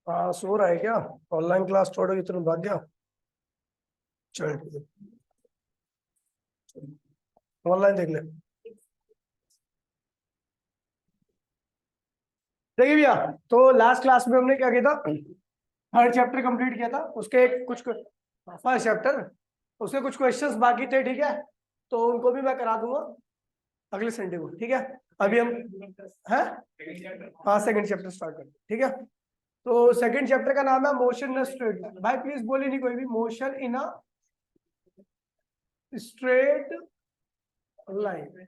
हाँ, सो रहा है क्या? ऑनलाइन क्लास छोड़ोगे तुम भाग गया? चल ठीक है, ऑनलाइन देख ले। देखिए भैया, तो लास्ट क्लास में हमने क्या किया था? हर चैप्टर कंप्लीट किया था, उसके कुछ फर्स्ट चैप्टर, उसके कुछ क्वेश्चंस बाकी थे, ठीक है? तो उनको भी मैं करा दूंगा अगले संडे को, ठीक है? अभी हम है, हाँ सेकंड चैप्टर स्टार्ट करते हैं, ठीक है? तो सेकंड चैप्टर का नाम है मोशन इन स्ट्रेट लाइन। भाई प्लीज बोलिए नहीं कोई भी, motion in a straight line.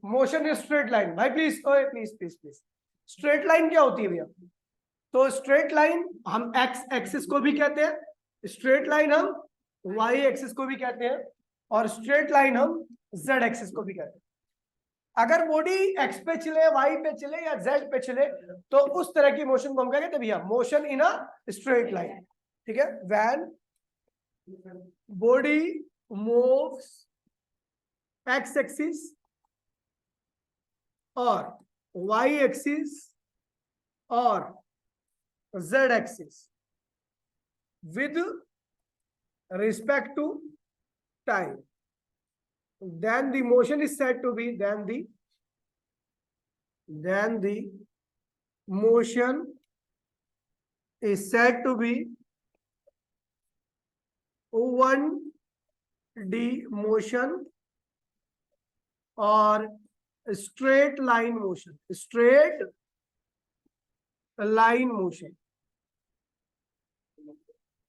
Motion is straight line. भाई प्लीज, ओए please please please, straight line क्या होती है भैया? तो स्ट्रेट लाइन हम एक्स एक्सिस को भी कहते हैं, स्ट्रेट लाइन हम वाई एक्सिस को भी कहते हैं, और स्ट्रेट लाइन हम जेड एक्सिस को भी कहते हैं। अगर बॉडी एक्स पे चले, वाई पे चले या जेड पे चले, तो उस तरह की मोशन को हम क्या कहते हैं भैया? मोशन इन अ स्ट्रेट लाइन, ठीक है? When body moves x axis और वाई एक्सिस और z axis with respect to time, then the motion is said to be then the motion is said to be 1D motion और straight line motion, straight line motion।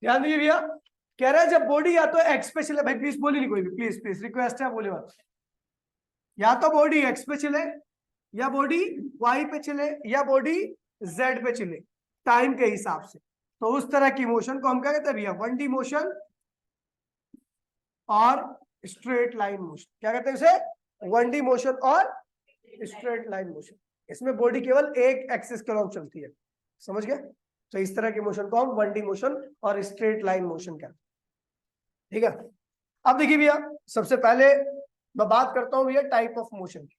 ध्यान दीजिए भैया, कह रहा है जब बॉडी या तो एक्स पे चले, भाई प्लीज बोली नहीं कोई भी, प्लीज प्लीज रिक्वेस्ट है, बोले बात। या तो बॉडी एक्स पे चले, या बॉडी वाई पे चले, या बॉडी जेड पे चले, टाइम के हिसाब से, तो उस तरह की मोशन को हम क्या कहते हैं भैया? 1D मोशन और स्ट्रेट लाइन मोशन। क्या कहते हैं इसे? 1D मोशन और स्ट्रेट लाइन मोशन। इसमें बॉडी केवल एक एक्सिस के अलॉन्ग चलती है, समझ गए? तो इस तरह की मोशन को हम 1D मोशन और स्ट्रेट लाइन मोशन कहते हैं, ठीक है? अब देखिए भैया, सबसे पहले मैं बात करता हूं भैया टाइप ऑफ मोशन की।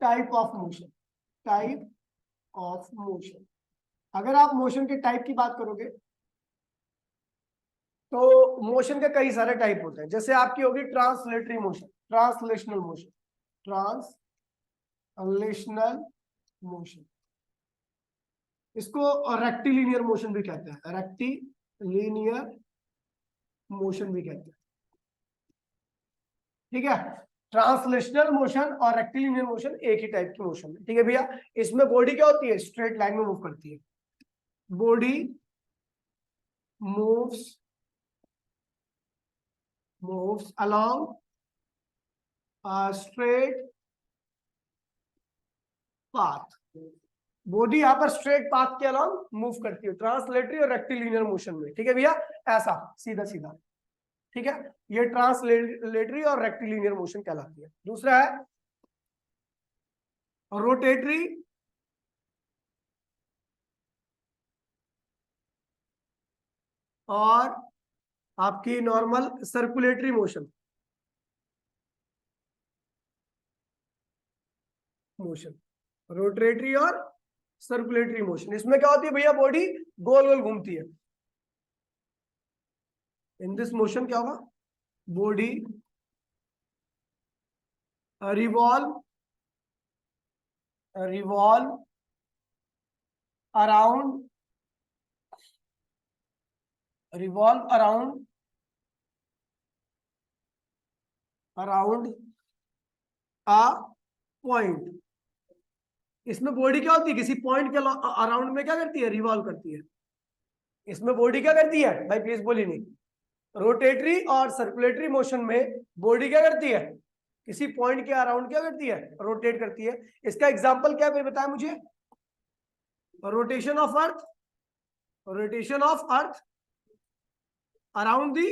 Type of motion, type of motion. अगर आप मोशन के टाइप की बात करोगे, तो मोशन के कई सारे टाइप होते हैं। जैसे आपकी होगी translatory motion, translational motion, translational motion. इसको रेक्टिलिनियर मोशन भी कहते हैं, रेक्टिलिनियर मोशन भी कहते हैं, ठीक है? ट्रांसलेशनल मोशन और रेक्टिलिनियर मोशन एक ही टाइप की मोशन है, ठीक है भैया? इसमें बॉडी क्या होती है? स्ट्रेट लाइन में मूव करती है। Body moves along a straight path। Body यहाँ पर स्ट्रेट पाथ के अलॉन्ग मूव करती है, ट्रांसलेटरी और रेक्टिलिनियर मोशन में, ठीक है भैया? ऐसा सीधा सीधा, ठीक है? ये ट्रांसलेटरी और रेक्टिलिनियर मोशन कहलाती है। दूसरा है रोटेटरी और आपकी नॉर्मल सर्कुलेटरी मोशन, रोटेटरी और सर्कुलेटरी मोशन। इसमें क्या होती है भैया? बॉडी गोल गोल घूमती है। इन दिस मोशन क्या होगा? Body revolve around around a point. इसमें बॉडी क्या होती है? किसी पॉइंट के अराउंड में क्या करती है? रिवॉल्व करती है। इसमें बॉडी क्या करती है? भाई प्लीज बोली नहीं। रोटेटरी और सर्कुलेटरी मोशन में बॉडी क्या करती है? किसी पॉइंट के अराउंड क्या करती है? रोटेट करती है। इसका एग्जांपल क्या है बताया मुझे? Rotation of earth around the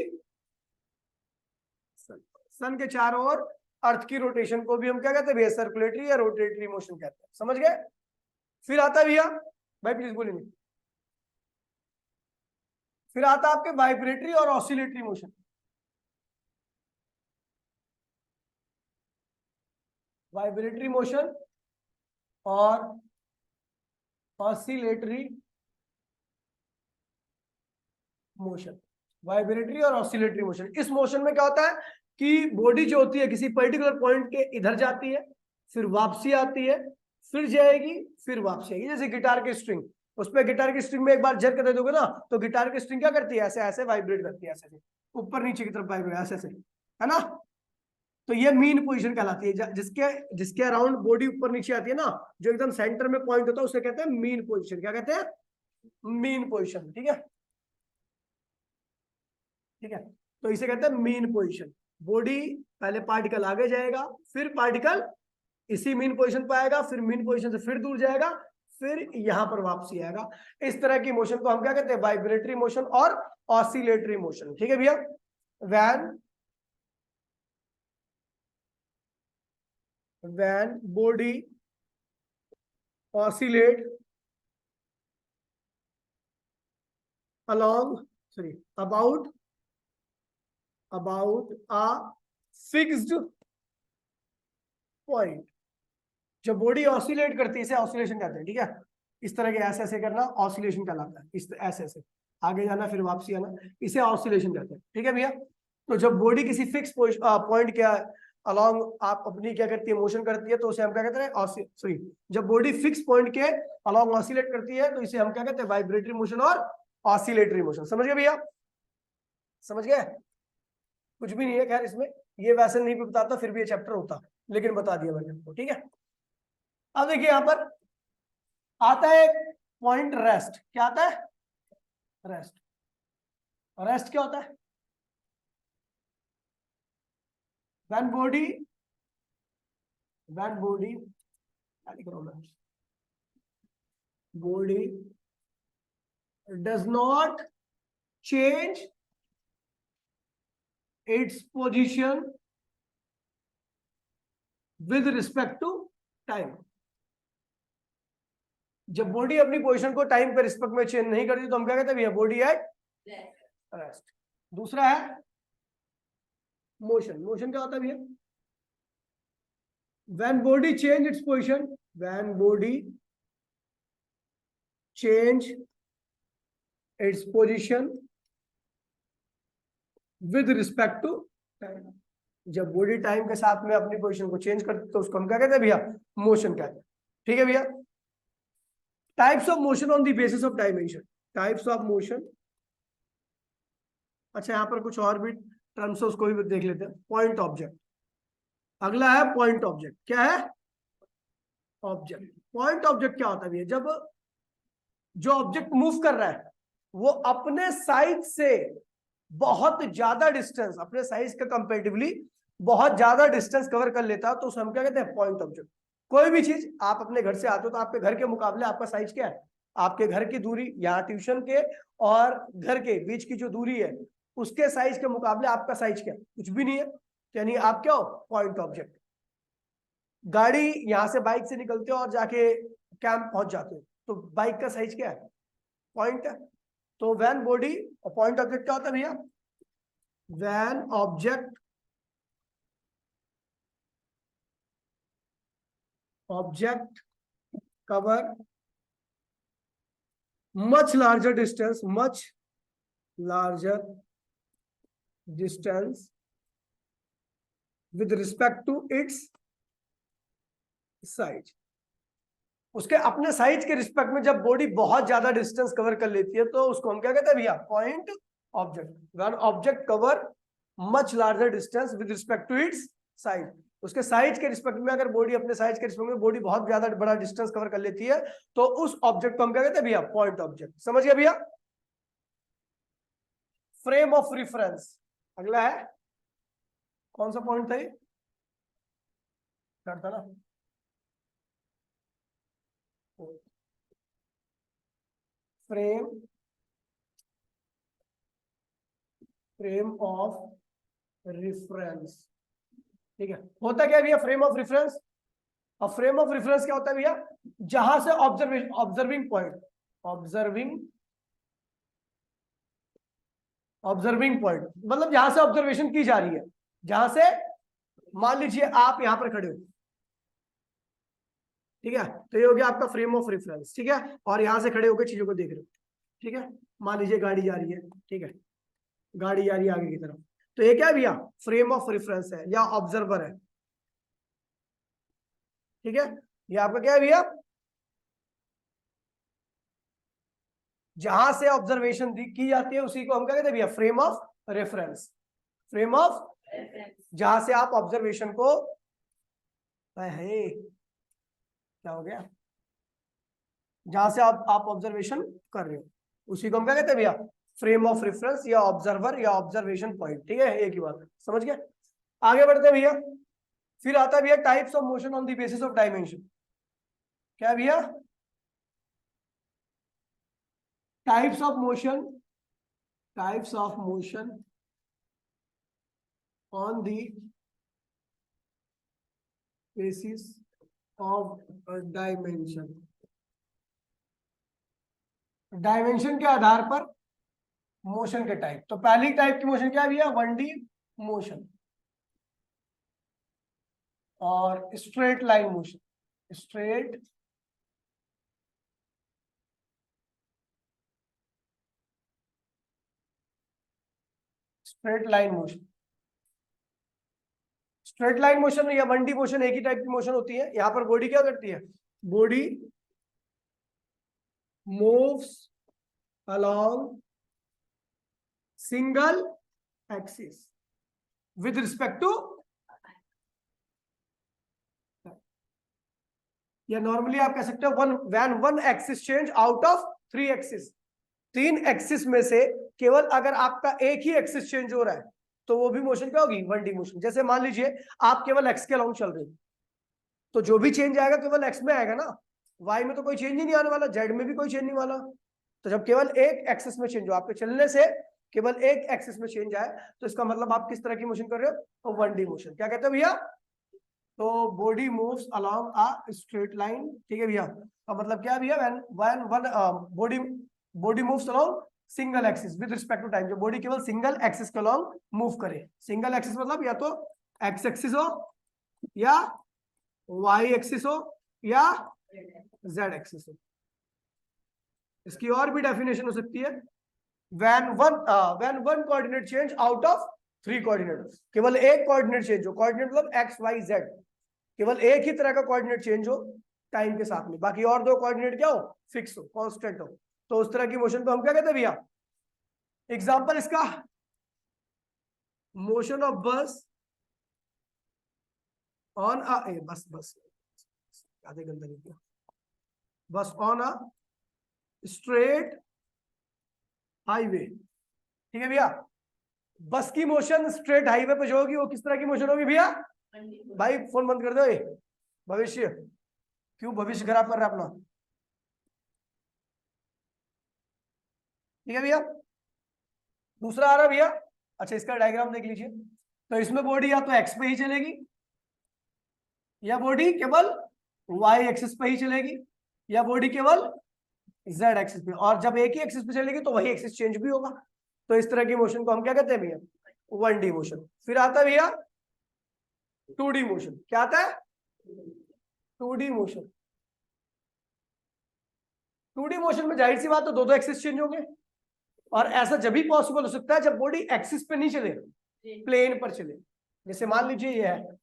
sun के चारों ओर अर्थ की रोटेशन को भी हम क्या कहते हैं भैया? सर्कुलेटरी या रोटेटरी मोशन कहते हैं, समझ गए? फिर आता है भैया, भाई प्लीज बोलिए, फिर आता है आपके वाइब्रेटरी और ऑसिलेटरी मोशन। वाइब्रेटरी मोशन और ऑसिलेटरी मोशन। वाइब्रेटरी और ऑसिलेटरी मोशन, इस मोशन में क्या होता है कि बॉडी जो होती है किसी पर्टिकुलर पॉइंट के इधर जाती है, फिर वापसी आती है, फिर जाएगी, फिर वापसी आएगी। जैसे गिटार की स्ट्रिंग, उसमें गिटार की स्ट्रिंग में एक बार झटका दे दोगे ना, तो गिटार की स्ट्रिंग क्या करती है, ऐसे ऐसे वाइब्रेट करती है, ऐसे ऐसे ऊपर नीचे की तरफ वाइब्रेट, ऐसे ऐसे, है ना। तो ये मीन पोजीशन कहलाती है, जिसके जिसके अराउंड बॉडी ऊपर नीचे आती है ना, जो एकदम सेंटर में पॉइंट होता है, उसे कहते हैं मीन पोजीशन। क्या कहते हैं? Mean position. ठीक है, ठीक है। तो इसे कहते हैं मीन पोजीशन। बॉडी पहले पार्टिकल आगे जाएगा, फिर पार्टिकल इसी मीन पोजीशन पर आएगा, फिर मीन पोजीशन से फिर दूर जाएगा, फिर यहां पर वापसी आएगा। इस तरह की मोशन को हम क्या कहते हैं? वाइब्रेटरी मोशन और ऑसिलेटरी मोशन। ठीक है भैया। when body oscillate along about a fixed point, जब बॉडी ऑसिलेट करती है इसे ऑसिलेशन कहते हैं। ठीक है, इस तरह के ऐसे ऐसे करना ऑसिलेशन कहलाता है, इस ऐसे ऐसे आगे जाना फिर वापसी आना, इसे ऑसिलेशन कहते हैं। ठीक है भैया। तो जब बॉडी किसी फिक्स पॉइंट के अलॉन्ग आप अपनी क्या करती है, मोशन करती है, तो उसे हम क्या कहते हैं? जब बॉडी फिक्स पॉइंट के अलॉन्ग ऑसिलेट करती है तो इसे हम क्या कहते हैं? वाइब्रेटरी मोशन और ऑसिलेटरी मोशन। समझ गए भैया? समझ गए? कुछ भी नहीं है खैर इसमें, ये वैसे नहीं भी बताता फिर भी ये चैप्टर होता, लेकिन बता दिया मैंने आपको। ठीक है, अब देखिए यहां पर आता है पॉइंट रेस्ट। क्या आता है? रेस्ट। रेस्ट क्या होता है? when body does not change its position with respect to time, जब बॉडी अपनी पोजीशन को टाइम पे रिस्पेक्ट में चेंज नहीं करती तो हम क्या कहते हैं भैया? Body at rest. दूसरा है मोशन। मोशन क्या होता है भैया? when body change its position, when body change its position with respect to time, जब बॉडी टाइम के साथ में अपनी पोजीशन को चेंज करती तो उसको हम क्या कहते हैं भैया? मोशन कहते हैं। ठीक है भैया। Types of motion on the basis of dimension. Types of motion, अच्छा यहां पर कुछ और भी टर्म्स है उसको भी देख लेते हैं। पॉइंट ऑब्जेक्ट, अगला है पॉइंट ऑब्जेक्ट। क्या है? ऑब्जेक्ट। पॉइंट ऑब्जेक्ट क्या होता है भैया? जब जो ऑब्जेक्ट मूव कर रहा है वो अपने साइज से बहुत ज्यादा डिस्टेंस, अपने साइज के कंपेरेटिवली बहुत ज्यादा डिस्टेंस कवर कर लेता है तो उसे हम क्या कहते हैं? Point object. कोई भी चीज, आप अपने घर से आते हो तो आपके घर के मुकाबले आपका साइज क्या है? आपके घर की दूरी, यहाँ ट्यूशन के और घर के बीच की जो दूरी है उसके साइज के मुकाबले आपका साइज क्या है? कुछ भी नहीं है। यानी आप क्या हो? Point object. गाड़ी यहां से बाइक से निकलते हो और जाके कैंप पहुंच जाते हो तो बाइक का साइज क्या है? पॉइंट है। तो वैन बॉडी और पॉइंट ऑब्जेक्ट क्या होता है भैया? When object cover much larger distance with respect to its size, उसके अपने साइज के रिस्पेक्ट में जब बॉडी बहुत ज्यादा डिस्टेंस कवर कर लेती है तो उसको हम क्या कहते हैं भैया? Point object. When object cover much larger distance with respect to its size, उसके साइज के रिस्पेक्ट में अगर बॉडी अपने साइज के रिस्पेक्ट में बॉडी बहुत ज्यादा बड़ा डिस्टेंस कवर कर लेती है तो उस ऑब्जेक्ट को हम क्या कहते हैं भैया? Point object. समझ गया भैया? फ्रेम ऑफ रिफरेंस अगला है। कौन सा पॉइंट था ये? था ना, फ्रेम ऑफ रेफरेंस। ठीक है, होता क्या है भैया फ्रेम ऑफ रेफरेंस? और फ्रेम ऑफ रेफरेंस क्या होता है भैया? जहां से ऑब्जर्विंग पॉइंट मतलब जहां से ऑब्जर्वेशन की जा रही है, जहां से मान लीजिए आप यहां पर खड़े हो, ठीक है, तो ये हो गया आपका फ्रेम ऑफ रेफरेंस। ठीक है, और यहाँ से खड़े होकर चीजों को देख रहे हो। ठीक है, मान लीजिए गाड़ी जा रही है, ठीक है, गाड़ी जा रही है आगे की तरफ, तो ये क्या है भैया, फ्रेम ऑफ रेफरेंस है या ऑब्जर्वर है। ठीक है, ये आपका क्या है भैया, जहां से ऑब्जर्वेशन की जाती है उसी को हम क्या कहते हैं भैया, frame of reference. Frame of, जहां से आप ऑब्जर्वेशन को, है क्या हो गया, जहां से आप ऑब्जर्वेशन कर रहे हो उसी को हम क्या कहते हैं भैया, फ्रेम ऑफ रेफरेंस या ऑब्जर्वर या ऑब्जर्वेशन पॉइंट। ठीक है, एक ही बात, समझ गए। आगे बढ़ते हैं भैया, फिर आता है भैया types of motion on the basis of dimension. क्या भैया, types of motion, types of motion on the basis of dimension. Dimension के आधार पर मोशन के टाइप। तो पहली टाइप की मोशन क्या भैया, 1D मोशन और straight line motion. Straight straight line motion, straight line motion या 1D मोशन एक ही टाइप की मोशन होती है। यहां पर बॉडी क्या करती है, body moves along single axis with respect to, या नॉर्मली आप कह सकते हो when one axis change out of 3 axis। 3 axis में से केवल अगर आपका एक ही एक्सिस चेंज हो रहा है तो वो भी मोशन क्या होगी, 1D मोशन। जैसे मान लीजिए आप केवल एक्स के अलाउंग चल रहे हो, तो जो भी चेंज आएगा केवल एक्स में आएगा ना, वाई में तो कोई चेंज ही नहीं आने वाला, जेड में भी कोई चेंज नहीं वाला। तो जब केवल एक एक्सिस में चेंज हो, आपके चलने से केवल एक एक्सिस में चेंज आए, तो इसका मतलब आप किस तरह की मोशन कर रहे हो, तो 1D मोशन। क्या कहते हो भैया, तो body moves along a straight line. ठीक है भैया, तो मतलब क्या भैया, when one body body moves along single axis with respect to time. जो बॉडी केवल सिंगल एक्सिस के अलोंग मूव करे। सिंगल एक्सिस मतलब या तो एक्स एक्सिस हो या वाई एक्सिस हो या जेड एक्सिस हो। इसकी और भी डेफिनेशन हो सकती है, when one coordinate change out of 3 coordinates। केवल एक कोऑर्डिनेट चेंज हो, कोऑर्डिनेट मतलब एक्स वाई जेड, केवल एक ही तरह का कोऑर्डिनेट चेंज हो टाइम के साथ में, बाकी और 2 कोऑर्डिनेट क्या हो, फिक्स हो, कांस्टेंट हो, तो उस तरह की मोशन को हम क्या कहते हैं भैया। एग्जांपल इसका, मोशन ऑफ बस ऑन बस आधे घंटे लिख दिया, बस ऑन अ स्ट्रेट हाईवे। ठीक है भैया, बस की मोशन स्ट्रेट हाईवे पे जो होगी वो किस तरह की मोशन होगी भैया, भाई फोन बंद कर दो, ये भविष्य क्यों भविष्य खराब कर रहा है अपना। ठीक है भैया, दूसरा आ रहा भैया, अच्छा इसका डायग्राम देख लीजिए। तो इसमें बॉडी या तो एक्स पे ही चलेगी, या बॉडी केवल वाई एक्सिस पे ही चलेगी, या बॉडी केवल जेड एक्सिस पे। और जब एक ही एक्सिस पे चलेगी तो वही एक्सिस चेंज भी होगा। तो इस तरह की मोशन को हम क्या कहते हैं भैया, 1D मोशन। फिर आता है भैया 2D मोशन। क्या आता है, 2D मोशन। 2D मोशन में जाहिर सी बात, तो दो एक्सिस चेंज होंगे, और ऐसा जब भी पॉसिबल हो सकता है जब बॉडी एक्सिस पे नहीं चले, प्लेन पर चले। जैसे मान लीजिए ये है,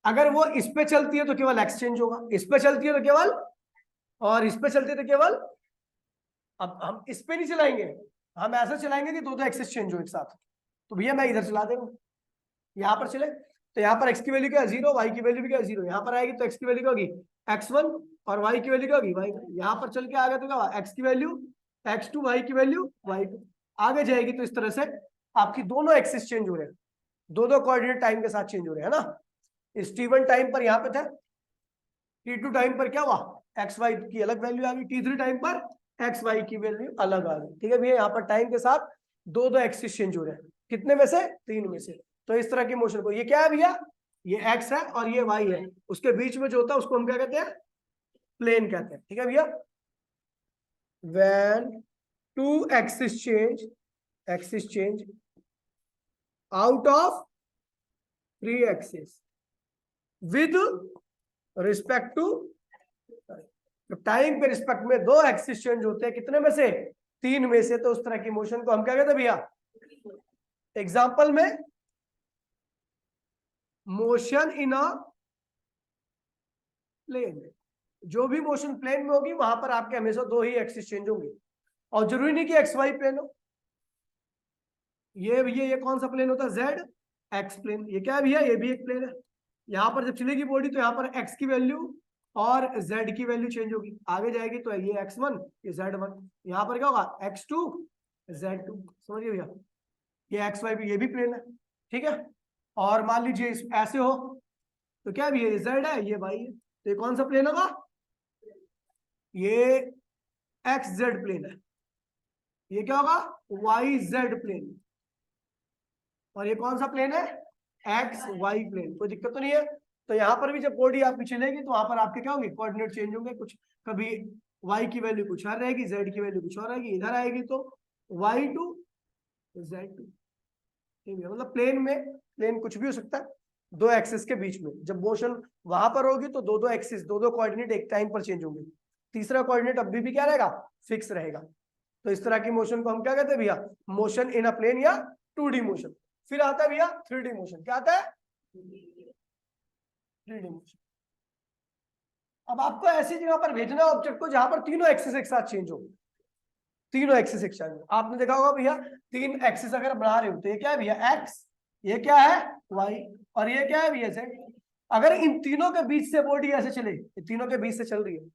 अगर वो इस पे चलती है तो केवल एक्स चेंज होगा, इस पे चलती है तो केवल, और इस पे चलती है तो केवल। अब हम इस पे नहीं चलाएंगे, हम ऐसा चलाएंगे कि दो एक्सिस चेंज हो एक साथ। तो भैया मैं इधर चला दूंगा, यहाँ पर चले, तो यहाँ पर एक्स की वैल्यू क्या है 0, वाई की वैल्यू भी क्या है 0। यहाँ पर आएगी तो एक्स की वैल्यू क्या होगी x1 और वाई की वैल्यू क्या होगी y। यहाँ पर चल के आ गया तो क्या, एक्स की वैल्यू x2, वाई की वैल्यू y2 आगे जाएगी। तो इस तरह से आपकी दोनों एक्सिस चेंज हो रहे हैं, दो कोऑर्डिनेट टाइम के साथ चेंज हो रहे हैं ना। इस t1 टाइम पर यहाँ पे था, t2 टाइम पर क्या हुआ, एक्स वाई की अलग वैल्यू आ गई, t3 टाइम पर एक्स वाई की वैल्यू अलग आ गई। ठीक है भैया, यहाँ पर टाइम के साथ दो एक्सिस चेंज हो रहे हैं, कितने में से, 3 में से। तो इस तरह की मोशन को, ये क्या है भैया, ये x है और ये y है, उसके बीच में जो होता है उसको हम क्या कहते हैं, प्लेन कहते हैं। ठीक है भैया, when 2 axis change out of 3 axis with respect to तो टाइम के रिस्पेक्ट में दो एक्सिस चेंज होते हैं, कितने में से? 3 में से। तो उस तरह की मोशन को हम क्या कहते हैं भैया? एग्जाम्पल में मोशन इन अ प्लेन, जो भी मोशन प्लेन में होगी वहां पर आपके हमेशा दो ही एक्सिस चेंज होंगे, और जरूरी नहीं कि एक्स वाई प्लेन हो। ये भैया ये कौन सा प्लेन होता है? Z x plane. ये क्या है भैया? ये भी एक प्लेन है। यहाँ पर जब चलेगी बॉडी तो यहाँ पर एक्स की वैल्यू और जेड की वैल्यू चेंज होगी, आगे जाएगी तो ये x1 ये z1, यहाँ पर क्या होगा? x2 z2। समझिए भैया, ये एक्स वाई भी, ये भी प्लेन है, ठीक है। और मान लीजिए ऐसे हो तो क्या भी ये z है, ये y है, तो ये कौन सा प्लेन होगा? ये एक्स जेड प्लेन है। ये क्या होगा? Y z plane. और ये कौन सा प्लेन है? X y plane. कोई दिक्कत तो नहीं है। तो यहाँ पर भी जब बॉडी आपकी चलेगी तो वहां पर आपके क्या होंगे? कोऑर्डिनेट चेंज होंगे कुछ, कभी y की वैल्यू कुछ और रहेगी, z की वैल्यू कुछ और रहेगी, इधर आएगी तो y2 z2। ठीक है, मतलब प्लेन में, प्लेन कुछ भी हो सकता है दो एक्सिस के बीच में। जब मोशन वहां पर होगी तो दो दो एक्सिस, दो दो कोऑर्डिनेट एक टाइम पर चेंज होंगे, तीसरा कोऑर्डिनेट अभी भी क्या रहेगा? फिक्स रहेगा। तो इस तरह की मोशन को हम क्या कहते हैं भैया? मोशन इन अ प्लेन या 2D मोशन। फिर आता है भैया 3D मोशन। क्या आता है? 3D motion. अब आपको ऐसी जगह पर भेजना है ऑब्जेक्ट को जहां पर तीनों एक्सिस एक साथ चेंज हो, तीनों एक्सिस एक साथ। आपने देखा होगा भैया, तीन एक्सिस अगर बना रहे हो तो ये क्या है भैया? एक्स, ये क्या है? वाई, और ये क्या है भैया? जेड। अगर इन तीनों के बीच से बॉडी ऐसे चले, ये तीनों के बीच से चल रही है,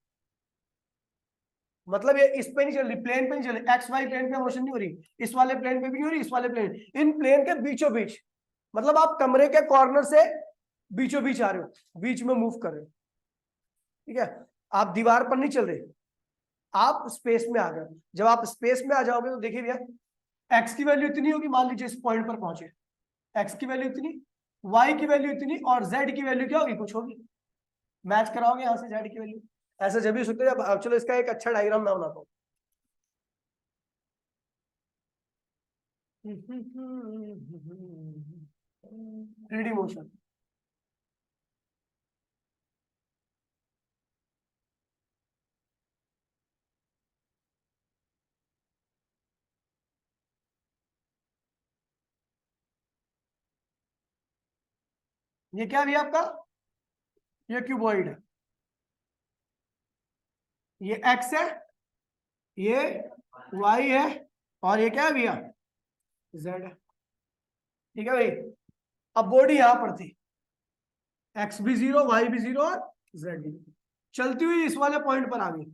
मतलब ये इस पे नहीं चल रही, प्लेन पे नहीं चल रही, एक्स वाई प्लेन पे मोशन नहीं हो रही, इस वाले प्लेन पे भी नहीं हो रही, इस वाले प्लेन, इन प्लेन के बीचों बीच, मतलब आप कमरे के कॉर्नर से बीचों बीच आ रहे हो, बीच में मूव कर रहे हो, ठीक है। आप दीवार पर नहीं चल रहे, आप स्पेस में आ गए। जब आप स्पेस में आ जाओगे तो देखिए भैया, एक्स की वैल्यू इतनी होगी, मान लीजिए इस पॉइंट पर पहुंचे, एक्स की वैल्यू इतनी, वाई की वैल्यू इतनी, और जेड की वैल्यू क्या होगी? कुछ होगी। मैच कराओगे यहाँ से जेड की वैल्यू, ऐसा जब भी सकते हैं। अब चलो इसका एक अच्छा डायग्राम मैं बनाता हूँ। 3D motion. ये क्या भी आपका? ये क्यूबॉइड है, ये एक्स है, ये वाई है, और ये क्या है भैया? जेड है। ठीक है भाई। अब बॉडी यहां पर थी, एक्स भी 0, वाई भी 0 और जेड भी 0, चलती हुई इस वाले पॉइंट पर आ गई।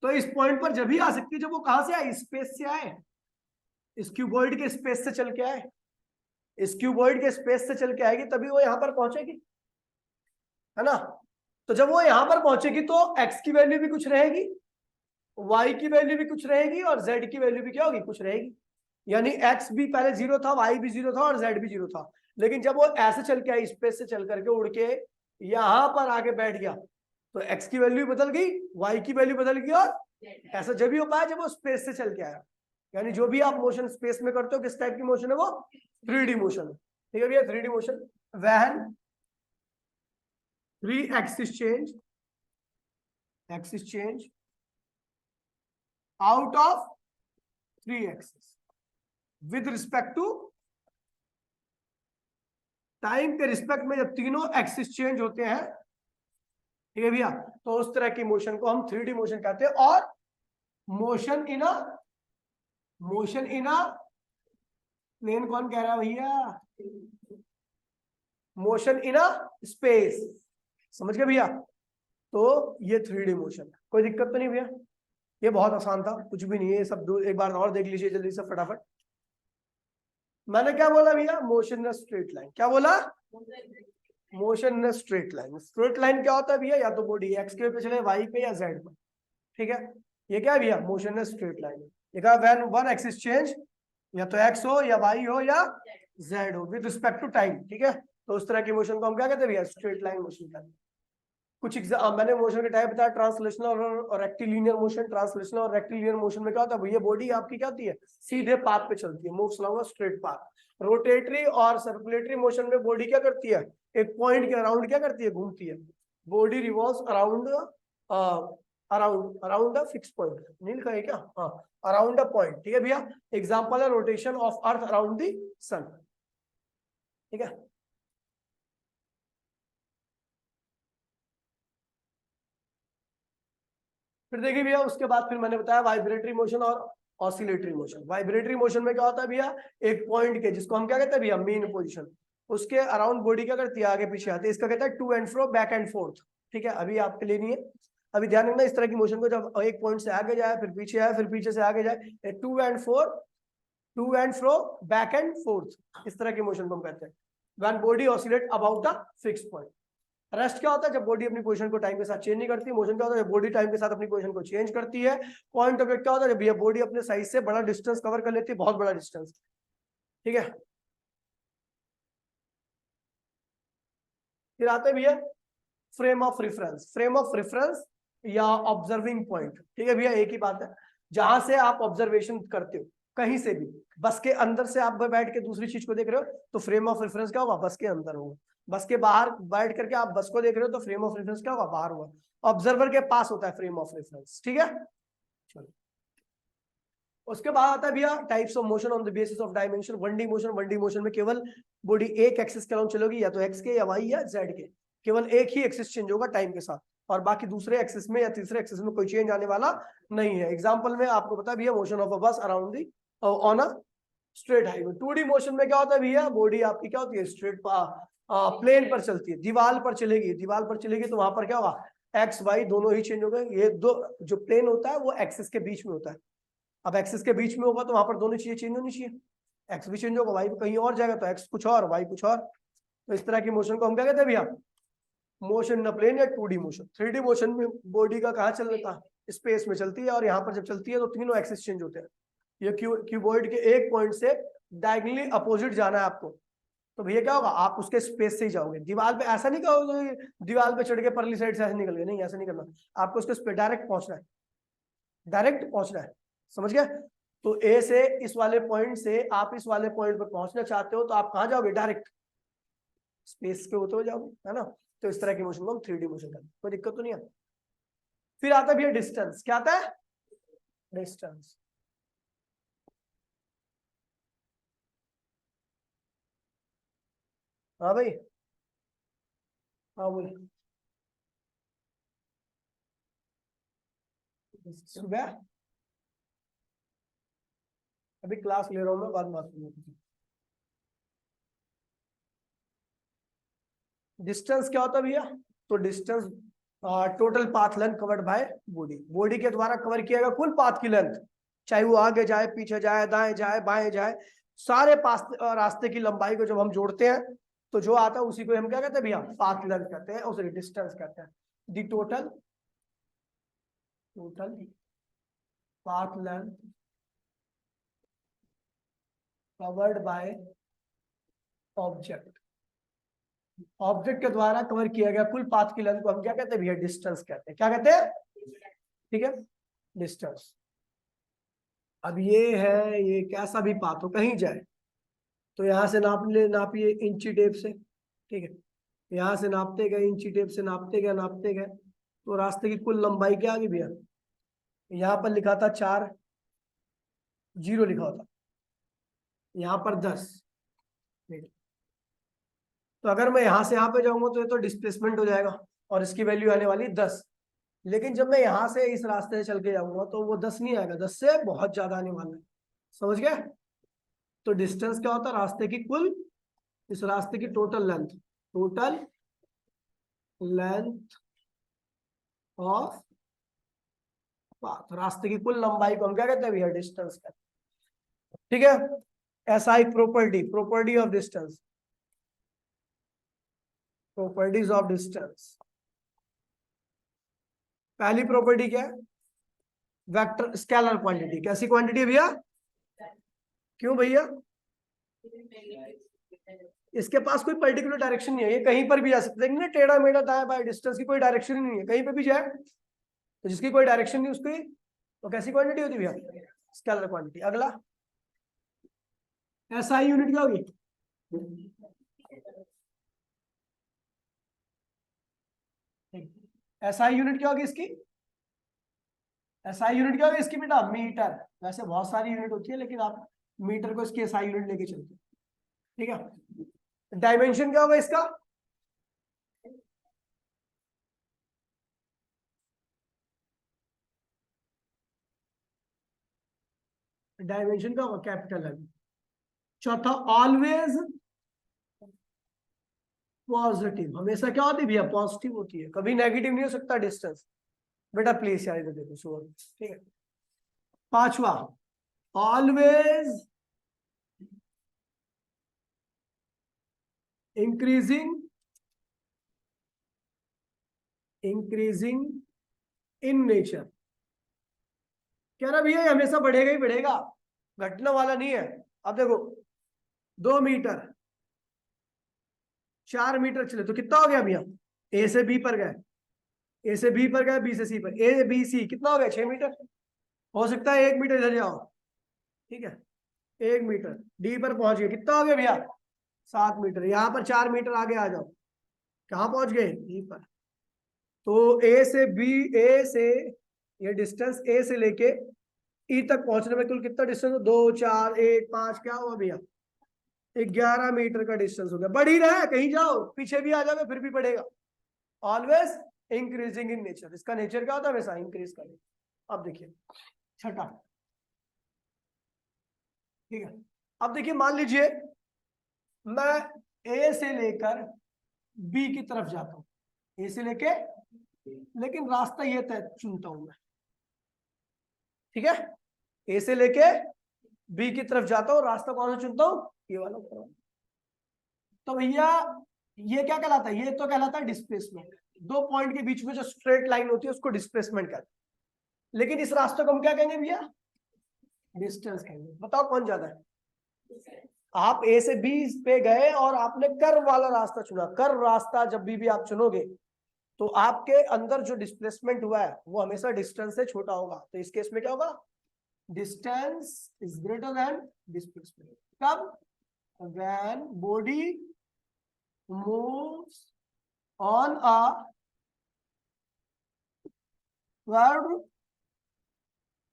तो इस पॉइंट पर जब भी आ सकती है जब वो कहां से आए? स्पेस से आए, इस क्यूबॉइड के स्पेस से चल के आए, इस क्यूबॉइड के स्पेस से चल के आएगी तभी वो यहां पर पहुंचेगी, है ना। तो जब वो यहां पर पहुंचेगी तो एक्स की वैल्यू भी कुछ रहेगी, वाई की वैल्यू भी कुछ रहेगी, और जेड की वैल्यू भी क्या होगी? कुछ रहेगी। यानी एक्स भी पहले 0 था, वाई भी 0 था, और जेड भी 0 था। लेकिन जब वो ऐसे चल के आई, स्पेस से चल करके उड़ के यहां पर आके बैठ गया, तो एक्स की वैल्यू बदल गई, वाई की वैल्यू बदल गई, और ऐसा जब भी हो पाया जब वो स्पेस से चल के आया। यानी जो भी आप मोशन स्पेस में करते हो, किस टाइप की मोशन है वो? 3D motion. ठीक है भैया, 3D motion. When 3 axis change out of 3 axis with respect to time के रिस्पेक्ट में, जब तीनों एक्सिस चेंज होते हैं, ठीक है भैया, तो उस तरह की मोशन को हम 3D मोशन कहते हैं। और मोशन इन अ प्लेन कौन कह रहा है भैया? Motion in a space. समझ गए भैया? तो ये 3D मोशन है। कोई दिक्कत तो नहीं भैया? ये बहुत आसान था, कुछ भी नहीं है, सब एक बार और देख लीजिए जल्दी से फटाफट। मैंने क्या बोला भैया? Motion in straight line. क्या बोला? Motion in straight line. Straight line क्या होता है भैया? या तो बॉडी एक्स के पे चले, वाई पे, या जेड पे, ठीक है। ये क्या है भैया? Motion in straight line. ये कहा व्हेन वन एक्सिस चेंज, या तो एक्स हो या वाई हो या जेड हो, विद रिस्पेक्ट टू टाइम, ठीक है। तो उस तरह की मोशन को हम क्या कहते हैं भैया? स्ट्रेट लाइन मोशन कहते हैं। कुछ मैंने मोशन के टाइप बताया, ट्रांसलेशनल और रेक्टिलिनियर मोशन। ट्रांसलेशनल और रेक्टिलिनियर मोशन में क्या होता है भैया? बॉडी आपकी क्या होती है? सीधे पाथ पे चलती है, moves along a straight path. Rotatory और सर्कुलेटरी मोशन में बॉडी क्या करती है? एक पॉइंट के अराउंड क्या करती है? घूमती है। Body revolves around around, around अ फिक्स पॉइंट, नहीं लिखा है क्या? हाँ, अराउंड अ पॉइंट, ठीक है भैया। एग्जाम्पल है rotation of earth around the sun, ठीक है। फिर देखिए भैया, उसके बाद फिर मैंने बताया वाइब्रेटरी मोशन और ऑसिलेटरी मोशन। वाइब्रेटरी मोशन में क्या होता है भैया, एक पॉइंट के, जिसको हम क्या कहते हैं भैया, मेन पोजीशन, उसके अराउंड बॉडी क्या करती है, आगे पीछे आती है, इसका कहता है to and fro, back and forth, ठीक है। अभी आपके लिए नहीं है, अभी ध्यान रखना इस तरह की मोशन को, जब एक पॉइंट से आगे जाए, फिर पीछे आए, फिर पीछे से आगे जाए, to and fro, to and fro, back and forth, इस तरह की मोशन को हम कहते हैं when body oscillate about a fix point. Rest क्या होता है, जब बॉडी अपनी पोजीशन को टाइम के साथ चेंज नहीं करती। मोशन क्या होता है, जब बॉडी टाइम के साथ अपनी पोजीशन को चेंज करती है। पॉइंट ऑफ व्यू क्या होता है, जब ये बॉडी अपने साइज से बड़ा डिस्टेंस कवर कर लेती है, बहुत बड़ा डिस्टेंस, ठीक है। फिर आते हैं भैया frame of reference. Frame of reference या ऑब्जर्विंग पॉइंट, ठीक है भैया, एक ही बात है। जहां से आप ऑब्जर्वेशन करते हो, कहीं से भी, बस के अंदर से आप बैठ के दूसरी चीज को देख रहे हो, तो फ्रेम ऑफ रेफरेंस क्या होगा, बस के अंदर होगा। बस के बाहर बैठ करके आप बस को देख रहे हो, तो फ्रेम ऑफ रेफरेंस क्या होगा, बाहर होगा। ऑब्जर्वर के पास होता है फ्रेम ऑफ रेफरेंस, ठीक है। चलो, उसके बाद आता है भैया types of motion on the basis of dimension. One D motion, one D motion में केवल बॉडी एक एक्सिस के अराउंड चलेगी, या तो एक्स के, या वाई, या जेड के। केवल एक ही एक्सिस चेंज होगा टाइम के साथ, और बाकी दूसरे एक्सिस में या तीसरे एक्सिस में कोई चेंज आने वाला नहीं है। एग्जांपल में आपको पता भैया, motion of a bus around the on a straight highway. Two D motion में क्या होता है भैया, बॉडी आपकी क्या होती है, स्ट्रेट प्लेन पर चलती है। दीवार पर चलेगी, दीवार पर चलेगी तो वहां पर क्या होगा, एक्स वाई दोनों ही चेंज हो गए। ये दो जो प्लेन होता है वो एक्सिस के बीच में होता है। अब एक्सिस के बीच में होगा तो वहां पर दोनों चीजें चेंज होनी चाहिए। एक्स भी चेंज होगा, वाई भी कहीं और जाएगा, तो एक्स कुछ और, वाई कुछ और। तो इस तरह की मोशन को हम क्या कहते हैं भैया, मोशन इन प्लेन या two D motion. Three D motion में बॉडी का कहाँ चल रहा है, स्पेस में चलती है, और यहाँ पर जब चलती है तो तीनों एक्सिस चेंज होते हैं। ये क्यूबॉइड के एक पॉइंट से डायगोनली अपोजिट जाना है आपको, तो भैया क्या होगा, आप उसके स्पेस से ही जाओगे। दीवार पे ऐसा नहीं कहोगे, दीवार पे चढ़ के परली साइड से ऐसे निकल गए, नहीं, ऐसा नहीं करना। आपको उसके डायरेक्ट पहुंचना है, डायरेक्ट पहुंचना है, समझ गए। तो ए से, इस वाले पॉइंट से आप इस वाले पॉइंट पर पहुंचना चाहते हो, तो आप कहां जाओगे, डायरेक्ट स्पेस के होते हुए जाओगे, है ना। तो इस तरह की मोशन को हम थ्री डी मोशन करते हैं, कोई दिक्कत तो नहीं है। फिर आता है भैया डिस्टेंस। क्या आता है, डिस्टेंस। हाँ भाई, हाँ बोलिए। सुबह, अभी क्लास ले रहा हूँ मैं, बाद में बात करूंगा। डिस्टेंस क्या होता है भैया, तो distance total path length covered by body. Body के द्वारा कवर किया गया कुल पाथ की लेंथ, चाहे वो आगे जाए, पीछे जाए, दाएं जाए, बाएं जाए, सारे रास्ते की लंबाई को जब हम जोड़ते हैं, तो जो आता है उसी को हम क्या कहते हैं भैया, पाथ लेंथ कहते हैं, उसे डिस्टेंस कहते हैं। दी total, total path length covered by object. Object के द्वारा कवर किया गया कुल पाथ की लेंथ को हम क्या कहते हैं भैया, डिस्टेंस कहते हैं। क्या कहते हैं, ठीक है, डिस्टेंस। अब ये है, ये कैसा भी पाथ हो, कहीं जाए, तो यहाँ से नापिए इंची टेप से, ठीक है। यहाँ से नापते गए, इंची टेप से नापते गए, नापते गए, तो रास्ते की कुल लंबाई क्या आ गई भैया, यहाँ पर लिखा था 4, 0 लिखा होता, यहाँ पर 10, ठीक है। तो अगर मैं यहाँ से यहाँ पे जाऊंगा तो ये तो डिस्प्लेसमेंट हो जाएगा, और इसकी वैल्यू आने वाली 10। लेकिन जब मैं यहाँ से इस रास्ते से चल के जाऊंगा तो वो 10 नहीं आएगा, 10 से बहुत ज्यादा आने वाला है, समझ गए। तो डिस्टेंस क्या होता है, रास्ते की कुल, इस रास्ते की total length, total length of path, रास्ते की कुल लंबाई को हम क्या कहते हैं भैया, डिस्टेंस कहते हैं, ठीक है। SI property, property of distance, properties of distance. पहली प्रॉपर्टी क्या है, वेक्टर स्केलर क्वांटिटी। कैसी क्वांटिटी है भैया, क्यों भैया, इसके पास कोई पर्टिकुलर डायरेक्शन नहीं है, ये कहीं पर भी जा सकते हैं, टेढ़ा मेढ़ा दाएं बाएं, डिस्टेंस की कोई डायरेक्शन ही नहीं है, कहीं पे भी जाए, तो जिसकी कोई डायरेक्शन नहीं उसकी, तो कैसी क्वांटिटी होती है भैया, स्केलर क्वांटिटी। अगला, एसआई यूनिट क्या होगी, एसआई यूनिट क्या होगी इसकी, एसआई यूनिट क्या होगी इसकी बेटा? मीटर। वैसे बहुत सारी यूनिट होती है लेकिन आप मीटर को इसकी एसआई यूनिट लेके चलते हैं, ठीक है। डायमेंशन क्या होगा इसका? डायमेंशन क्या होगा? Capital L. चौथा, ऑलवेज पॉजिटिव। हमेशा क्या होती है भैया? पॉजिटिव होती है, कभी नेगेटिव नहीं हो सकता डिस्टेंस। बेटा प्लीज यार इधर देखो सुबह, ठीक है। पांचवा, ऑलवेज इंक्रीजिंग इन नेचर। कह रहा भैया ये हमेशा बढ़ेगा ही बढ़ेगा, घटने वाला नहीं है। अब देखो 2 मीटर, 4 मीटर चले तो कितना हो गया भैया? ए से बी पर गए, ए से बी पर गए, बी से सी पर, ए बी सी कितना हो गया? 6 मीटर। हो सकता है 1 मीटर इधर जाओ, ठीक है, 1 मीटर। डी पर पहुंच गए, कितना हो गया भैया? 7 मीटर। यहाँ पर 4 मीटर आगे आ जाओ, कहाँ पहुंच गए? ई पर। तो ए से बी, ए से ये डिस्टेंस ए से लेके ई तक पहुंचने में कुल कितना डिस्टेंस हो? 2 4 1 5, क्या हुआ भैया? 11 मीटर का डिस्टेंस हो गया। बढ़ ही रहा है, कहीं जाओ पीछे भी आ जाओगे फिर भी बढ़ेगा। ऑलवेज इंक्रीजिंग इन नेचर, इसका नेचर क्या होता है? वैसा इंक्रीज करें। अब देखिए छठा, ठीक है। अब देखिए मान लीजिए मैं ए से लेकर बी की तरफ जाता हूं, ए से लेके, लेकिन रास्ता ये तय चुनता हूं मैं, ठीक है। ए से लेके बी की तरफ जाता हूं, रास्ता कौन सा चुनता हूं? ये वाला। तो भैया ये क्या कहलाता है? ये तो कहलाता है डिस्प्लेसमेंट। दो पॉइंट के बीच में जो स्ट्रेट लाइन होती है उसको डिस्प्लेसमेंट कहते हैं। लेकिन इस रास्ते को हम क्या कहेंगे भैया? डिस्टेंस कहेंगे। बताओ कौन ज्यादा है? आप ए से बी पे गए और आपने कर्व वाला रास्ता चुना। कर्व रास्ता जब भी आप चुनोगे तो आपके अंदर जो डिस्प्लेसमेंट हुआ है वो हमेशा डिस्टेंस से छोटा होगा। तो इस केस में क्या होगा? Distance is greater than displacement. कब? When body moves on a curve,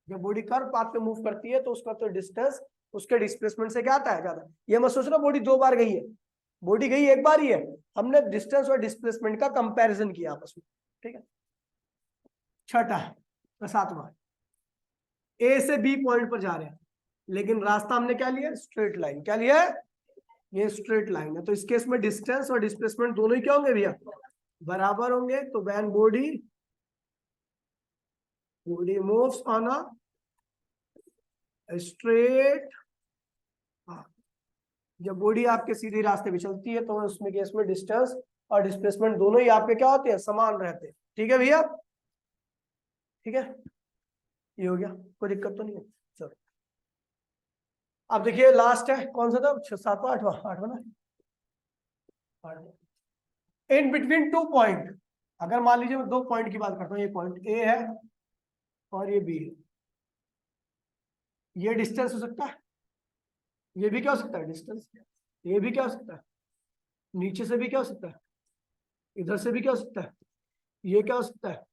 जब बॉडी कर्व पाथ पे मूव करती है तो उसका तो डिस्टेंस उसके डिस्प्लेसमेंट से क्या आता है? ज्यादा। ये मत सोचना बॉडी 2 बार गई है, बॉडी गई एक बार ही है। हमने डिस्टेंस और डिस्प्लेसमेंट का कंपैरिजन किया आपस में, ठीक है। छठा है, सातवां, ए से बी पॉइंट पर जा रहे हैं लेकिन रास्ता हमने क्या लिया? Straight line. क्या लिया है? ये स्ट्रेट लाइन है। तो इस केस में डिस्टेंस और डिस्प्लेसमेंट दोनों ही क्या होंगे भैया? बराबर होंगे। तो when body moves on a straight, जब बॉडी आपके सीधे रास्ते पे चलती है तो उसमें केस में डिस्टेंस और डिस्प्लेसमेंट दोनों ही आपके क्या होते हैं? समान रहते हैं, ठीक है भैया, ठीक है। ये हो गया, कोई दिक्कत तो नहीं है। चलो अब देखिए लास्ट है, कौन सा था? 7वां 8वां? 8वां ना। इन बिटवीन 2 पॉइंट, अगर मान लीजिए मैं 2 पॉइंट की बात करता हूँ, ये पॉइंट ए है और ये बी है, ये डिस्टेंस हो सकता है, ये भी क्या हो सकता है? डिस्टेंस। ये भी क्या हो सकता है? नीचे से भी क्या हो सकता है? इधर से भी क्या हो सकता है? ये क्या हो सकता है?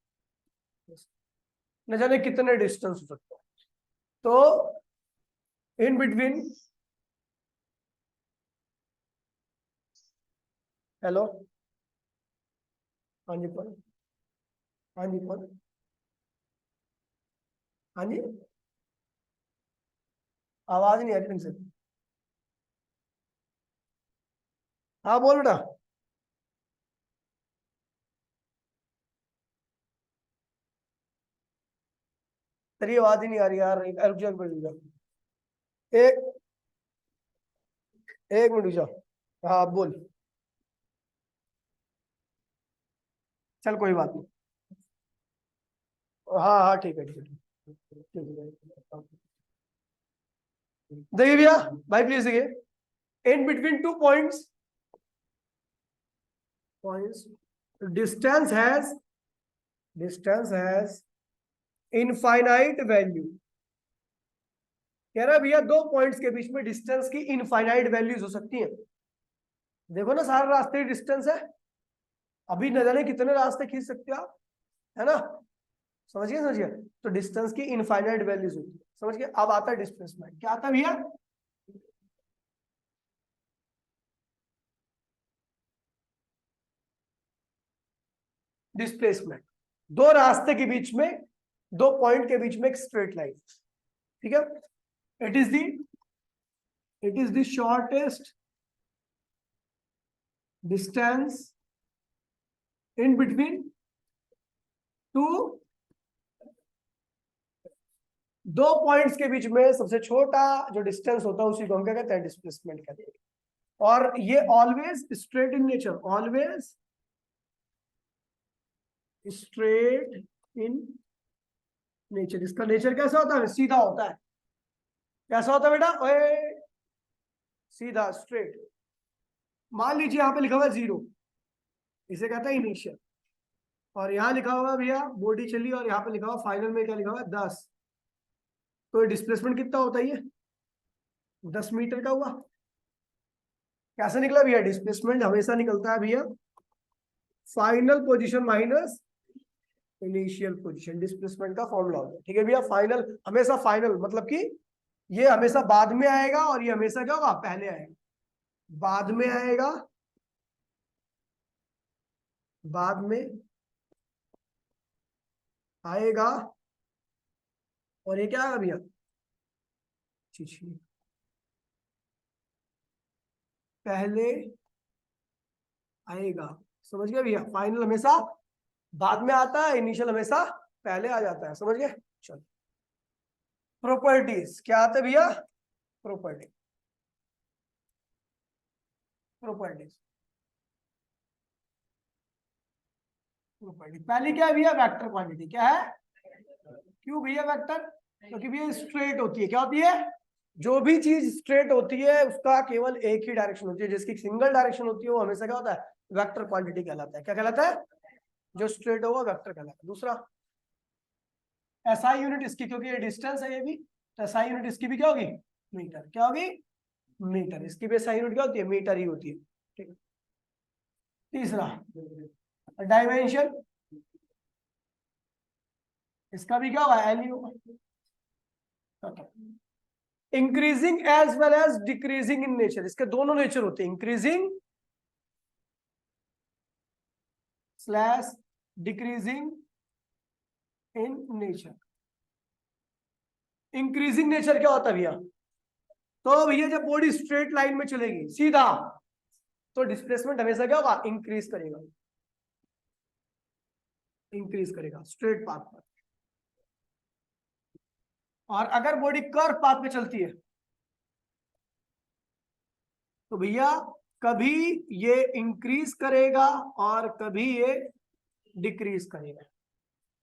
न जाने कितने डिस्टेंस हो सकता है। तो इन बिटवीन, हेलो, हाँ जी कौन? हाँ जी कौन? हाँ जी, आवाज नहीं आ रही फिर से। हाँ बोल बेटा। तेरी आवाज ही नहीं आ रही यार, रुक जा, रुक जा, एक एक मिनट रुक जा। हाँ बोल। चल कोई बात नहीं। हाँ हाँ ठीक है, ठीक है, ठीक है। देखिए भैया, भाई प्लीज देखिए, in between 2 points, distance has infinite value. कह रहा है भैया 2 पॉइंट्स के बीच में डिस्टेंस की इनफाइनाइट वैल्यूज हो सकती हैं। देखो ना सारे रास्ते डिस्टेंस है, अभी न जाने कितने रास्ते खींच सकते हो आप, है ना। समझिए। तो डिस्टेंस की इनफाइनाइट वैल्यूज होती है, समझ गए। अब आता है डिस्प्लेसमेंट, क्या आता है भैया? डिस्प्लेसमेंट, दो रास्ते के बीच में, दो पॉइंट के बीच में एक स्ट्रेट लाइन, ठीक है। It is the shortest distance in between two, दो पॉइंट्स के बीच में सबसे छोटा जो डिस्टेंस होता है उसी को हम क्या कहते हैं? डिस्प्लेसमेंट कहते हैं। और ये always straight in nature, always straight in nature. इसका नेचर कैसा होता है? सीधा होता है। कैसा होता है बेटा? ओए, सीधा, स्ट्रेट। मान लीजिए यहाँ पे लिखा हुआ है 0, इसे कहता है इनिशियल। और यहाँ लिखा हुआ है भैया बॉडी चली, और यहाँ पे लिखा हुआ फाइनल में क्या लिखा हुआ है? 10। तो डिस्प्लेसमेंट कितना होता है? ये 10 मीटर का हुआ। कैसे निकला भैया? डिस्प्लेसमेंट हमेशा निकलता है भैया final position minus initial position, displacement का फॉर्मूला होता है, ठीक है भैया। फाइनल हमेशा फाइनल, मतलब कि ये हमेशा बाद में आएगा, और ये हमेशा क्या होगा? पहले आएगा। बाद में आएगा, बाद में आएगा, और ये क्या आएगा भैया? पहले आएगा। समझ गए भैया? फाइनल हमेशा बाद में आता है, इनिशियल हमेशा पहले आ जाता है। समझ गए? चलो, प्रॉपर्टीज क्या आते हैं भैया? Property, properties, property. पहली क्या है भैया? Vector quantity. क्या है? क्यों भैया वेक्टर? क्योंकि भैया स्ट्रेट होती है। क्या होती है? जो भी चीज स्ट्रेट होती है उसका केवल एक ही डायरेक्शन होती है, जिसकी सिंगल डायरेक्शन होती है वो हमेशा क्या होता है? वेक्टर क्वांटिटी कहलाता है। क्या कहलाता है? जो स्ट्रेट होगा वेक्टर कहलाता है। दूसरा, एसआई यूनिट इसकी, क्योंकि ये डिस्टेंस है ये भी, तो एसआई यूनिट इसकी भी क्या होगी? मीटर। क्या होगी? मीटर। इसकी भी एसआई यूनिट क्या होती है? मीटर ही होती है, ठीक है। तीसरा, डायमेंशन, इसका भी क्या होगा? एल होगा। Increasing as well as decreasing in nature, इसके दोनों नेचर होते हैं, increasing slash decreasing in nature. Increasing nature क्या होता है भैया? तो भैया जब बॉडी स्ट्रेट लाइन में चलेगी सीधा, तो डिस्प्लेसमेंट हमेशा क्या होगा? इंक्रीज करेगा, इंक्रीज करेगा स्ट्रेट पाथ पर। और अगर बॉडी कर्व पाथ पे चलती है तो भैया कभी ये इंक्रीज करेगा और कभी ये डिक्रीज करेगा।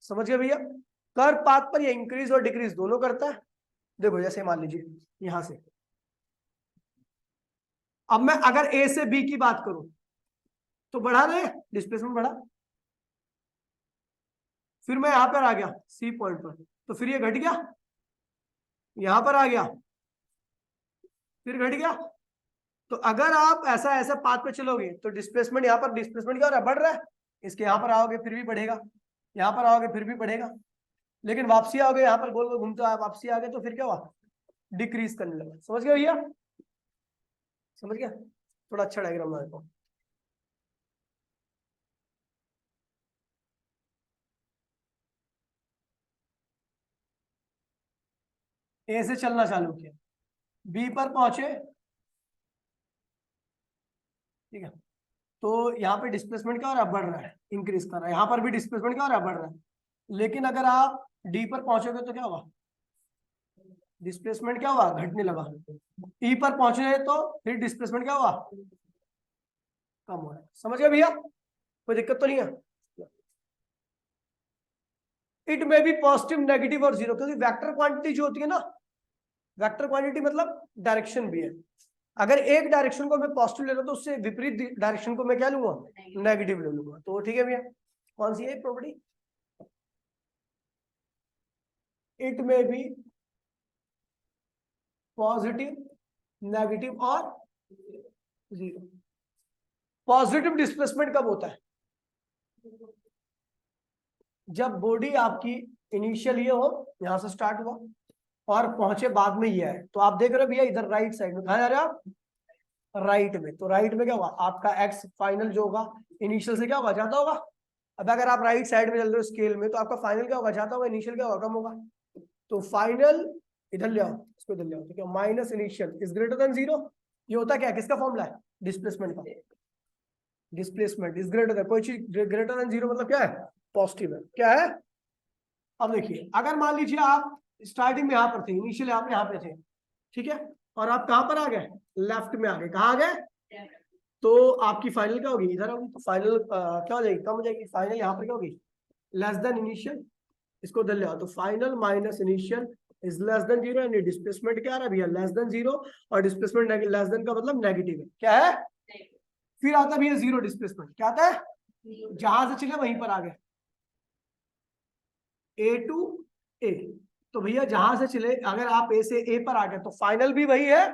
समझ गए भैया? कर्व पाथ पर ये इंक्रीज और डिक्रीज दोनों करता है। देखो जैसे मान लीजिए यहां से, अब मैं अगर ए से बी की बात करूं तो बढ़ा रहे, डिस्प्लेसमेंट बढ़ा। फिर मैं यहां पर आ गया सी पॉइंट पर, तो फिर ये घट गया, यहां पर आ गया, फिर घट गया। तो अगर आप ऐसा ऐसा पाथ पे चलोगे तो डिस्प्लेसमेंट, यहाँ पर डिस्प्लेसमेंट क्या हो रहा है? बढ़ रहा है। इसके यहाँ पर आओगे फिर भी बढ़ेगा, यहाँ पर आओगे फिर भी बढ़ेगा, लेकिन वापसी आओगे यहाँ पर गोल गोल घूमते हो, वापसी आ गए तो फिर क्या हुआ? डिक्रीज करने लगा। समझ गए भैया? समझ गया? थोड़ा अच्छा डायग्राम है को। ए से चलना चालू किया, बी पर पहुंचे, ठीक है। तो यहाँ पे डिस्प्लेसमेंट क्या हो रहा है? बढ़ रहा है, इंक्रीज कर रहा है। यहाँ पर भी डिस्प्लेसमेंट क्या हो रहा है? बढ़ रहा है। लेकिन अगर आप डी पर पहुंचोगे तो क्या होगा? डिस्प्लेसमेंट क्या हुआ? घटने लगा। ई पर पहुंचे तो फिर डिस्प्लेसमेंट क्या हुआ? कम हो रहा है। समझ गए भैया? कोई दिक्कत तो नहीं है? It may be positive, negative और जीरो, क्योंकि वेक्टर क्वांटिटी जो होती है ना, वेक्टर क्वांटिटी मतलब डायरेक्शन भी है। अगर एक डायरेक्शन को मैं पॉजिटिव ले रहा हूं तो उससे विपरीत डायरेक्शन को मैं क्या लूंगा? नेगेटिव ले लूंगा। तो ठीक है भैया, कौन सी है property? It may be positive, negative और जीरो। पॉजिटिव डिस्प्लेसमेंट कब होता है? जब बॉडी आपकी इनिशियल ये हो, यहाँ से स्टार्ट हुआ और पहुंचे बाद में ये है, तो आप देख रहे हो भैया इधर राइट साइड में कहा जा रहे हो आप, राइट में। तो राइट में क्या होगा आपका एक्स फाइनल जो होगा इनिशियल से क्या होगा ज्यादा होगा। अब अगर आप राइट साइड में चल रहे हो स्केल में तो आपका फाइनल क्या होगा ज्यादा होगा, इनिशियल क्या होगा कम होगा। तो फाइनल इधर ले आओ, इसको इधर ले आओ, तो क्या minus initial is greater than zero. ये होता क्या है, किसका फॉर्मूला है, डिस्प्लेसमेंट का। डिस्प्लेसमेंट इज ग्रेटर देन, कोई चीज ग्रेटर देन जीरो मतलब क्या है, पॉजिटिव है, क्या है। अब देखिए अगर मान लीजिए आप स्टार्टिंग में यहाँ पर थे, इनिशियल आप यहाँ पे थे, ठीक है, और आप कहाँ पर आ गए, लेफ्ट में आ गए, कहाँ आ गए, तो आपकी फाइनल क्या होगी, इधर होगी। तो फाइनल क्या हो जाएगी, कम हो जाएगी। फाइनल यहाँ पर क्या होगी, लेस देन इनिशियल, इसको इधर ले आओ। तो final minus initial is less than zero, यानी डिस्प्लेसमेंट क्या आ रहा है भैया, लेस देन जीरो। और डिस्प्लेसमेंट लेस देन का मतलब नेगेटिव है, क्या है। फिर आता है भैया जीरो डिस्प्लेसमेंट, क्या आता है, जहां से चले वहीं पर आ गए, ए टू ए। तो भैया जहां से चले, अगर आप ए से ए पर आ गए तो फाइनल भी वही है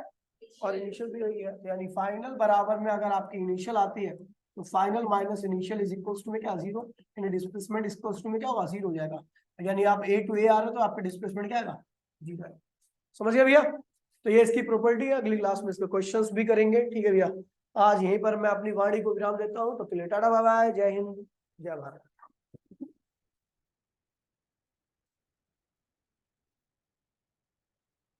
और इनिशियल भी वही है। यानी फाइनल बराबर में अगर आपकी इनिशियल आती है तो final minus initial is equals to में क्या, जीरो। यानी डिस्प्लेसमेंट इक्वल्स टू में क्या होगा, जीरो हो जाएगा। यानी आप ए टू ए आ रहे हो तो आपका डिस्प्लेसमेंट क्या आएगा, जीरो है। समझ गया भैया। तो ये इसकी प्रॉपर्टी है, अगली क्लास में इसके क्वेश्चंस भी करेंगे, ठीक है भैया। आज यहीं पर मैं अपनी वाणी को विराम देता हूँ, तो टाटा बाय बाय, जय हिंद जय भारत।